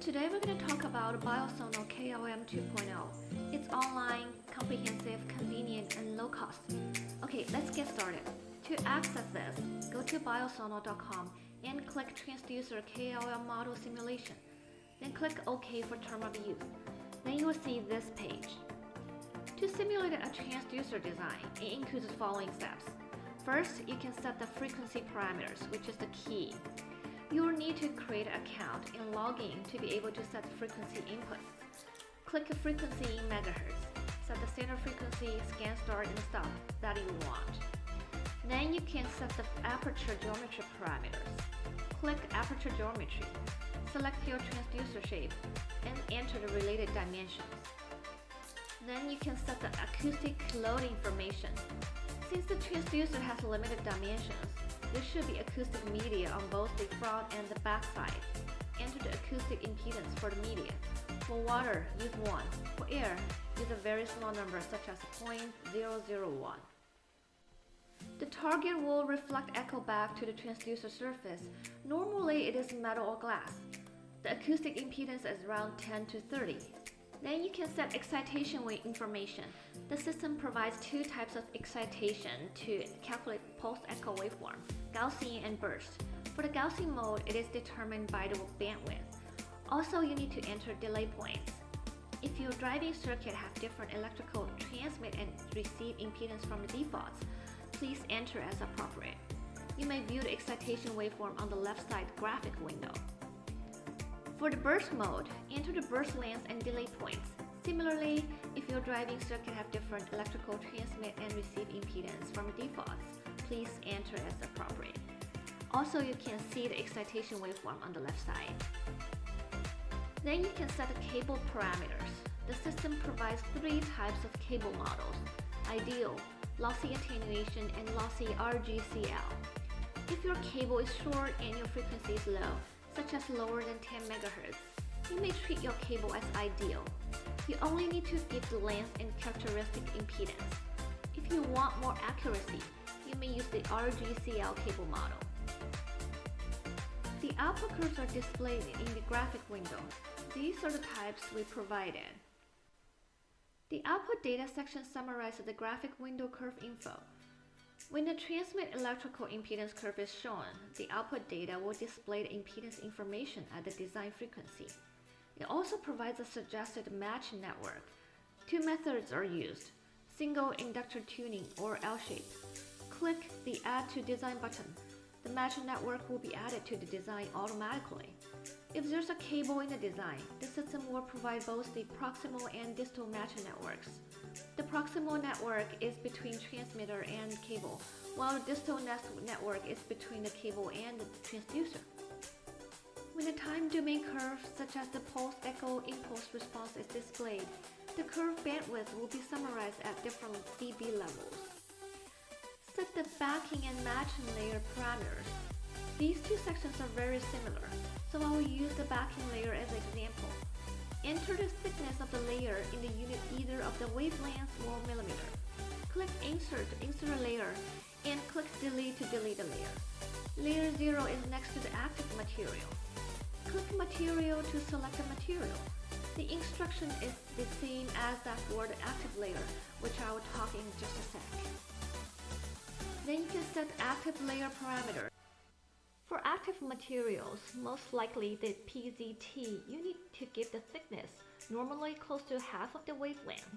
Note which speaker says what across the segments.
Speaker 1: Today we're going to talk about BioSono KLM 2.0. It's online, comprehensive, convenient, and low cost. Okay, let's get started. To access this, go to biosono.com and click Transducer KLM model simulation. Then click OK for term of use. Then you will see this page. To simulate a transducer design, it includes the following steps. First, you can set the frequency parameters, which is the key. You will need to create an account and log in to be able to set frequency inputs. Click a frequency in megahertz. Set the center frequency, scan start and stop that you want. Then you can set the aperture geometry parameters. Click aperture geometry. Select your transducer shape and enter the related dimensions. Then you can set the acoustic load information. Since the transducer has limited dimensions, there should be acoustic media on both the front and the back side. Enter the acoustic impedance for the media. For water, use 1. For air, use a very small number such as 0.001. The target will reflect echo back to the transducer surface. Normally it is metal or glass. The acoustic impedance is around 10 to 30. Then you can set excitation wave information. The system provides two types of excitation to calculate pulse echo waveform, Gaussian and burst. For the Gaussian mode, it is determined by the bandwidth. Also, you need to enter delay points. If your driving circuit have different electrical transmit and receive impedance from the defaults, please enter as appropriate. You may view the excitation waveform on the left side graphic window. For the burst mode, enter the burst length and delay points. Similarly, if your driving circuit have different electrical transmit and receive impedance from the defaults, please enter as appropriate. Also, you can see the excitation waveform on the left side. Then you can set the cable parameters. The system provides 3 types of cable models: ideal, lossy attenuation, and lossy RGCL. If your cable is short and your frequency is low, such as lower than 10 MHz, you may treat your cable as ideal. You only need to give the length and characteristic impedance. If you want more accuracy, you may use the RGCL cable model. The output curves are displayed in the graphic window. These are the types we provided. The output data section summarizes the graphic window curve info. When the transmit electrical impedance curve is shown, the output data will display the impedance information at the design frequency. It also provides a suggested match network. 2 methods are used: single inductor tuning or L-shape. Click the Add to Design button. The match network will be added to the design automatically. If there's a cable in the design, the system will provide both the proximal and distal match networks. The proximal network is between transmitter and cable, while the distal network is between the cable and the transducer. When the time domain curve, such as the pulse echo impulse response, is displayed, the curve bandwidth will be summarized at different dB levels. Set the backing and matching layer parameters. These two sections are very similar, so I will use the backing layer as an example. Enter the thickness of the layer in the unit either of the wavelength or millimeter. Click Insert to insert a layer and click Delete to delete a layer. Layer 0 is next to the active material. Click Material to select the material. The instruction is the same as that for the active layer, which I will talk in just a sec. Then you can set active layer parameter. For active materials, most likely the PZT, you need to give the thickness, normally close to half of the wavelength.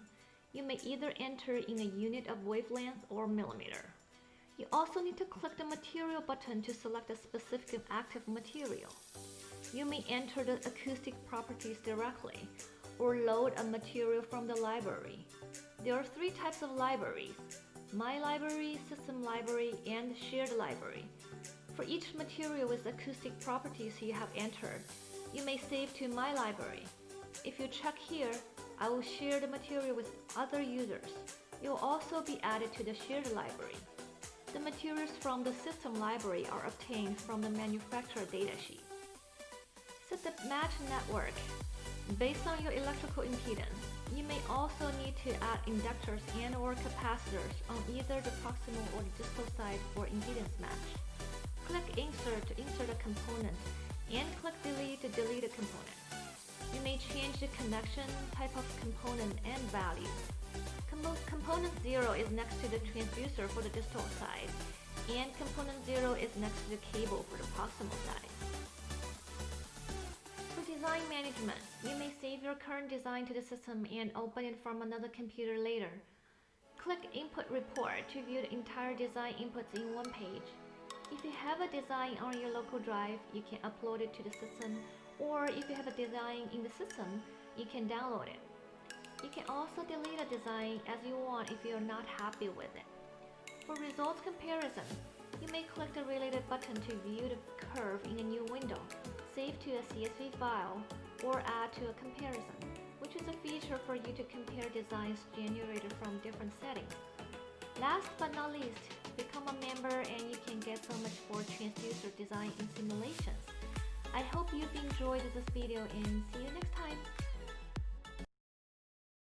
Speaker 1: You may either enter in a unit of wavelength or millimeter. You also need to click the material button to select a specific active material. You may enter the acoustic properties directly or load a material from the library. There are 3 types of libraries: My Library, System Library, and Shared Library. For each material with acoustic properties you have entered, you may save to My Library. If you check here, I will share the material with other users. It will also be added to the shared library. The materials from the system library are obtained from the manufacturer datasheet. Set the match network. Based on your electrical impedance, you may also need to add inductors and/or capacitors on either the proximal or the distal side for impedance match. Click Insert to insert a component and click Delete to delete a component. may change the connection, type of component, and value. Component 0 is next to the transducer for the distal side, and component 0 is next to the cable for the proximal side. For design management, you may save your current design to the system and open it from another computer later. Click Input Report to view the entire design inputs in one page. If you have a design on your local drive, you can upload it to the system, or if you have a design in the system, you can download it. You can also delete a design as you want if you are not happy with it. For results comparison, you may click the related button to view the curve in a new window, save to a CSV file, or add to a comparison, which is a feature for you to compare designs generated from different settings. Last but not least, become a member and you can get so much for transducer design and simulations. I hope you've enjoyed this video and see you next time.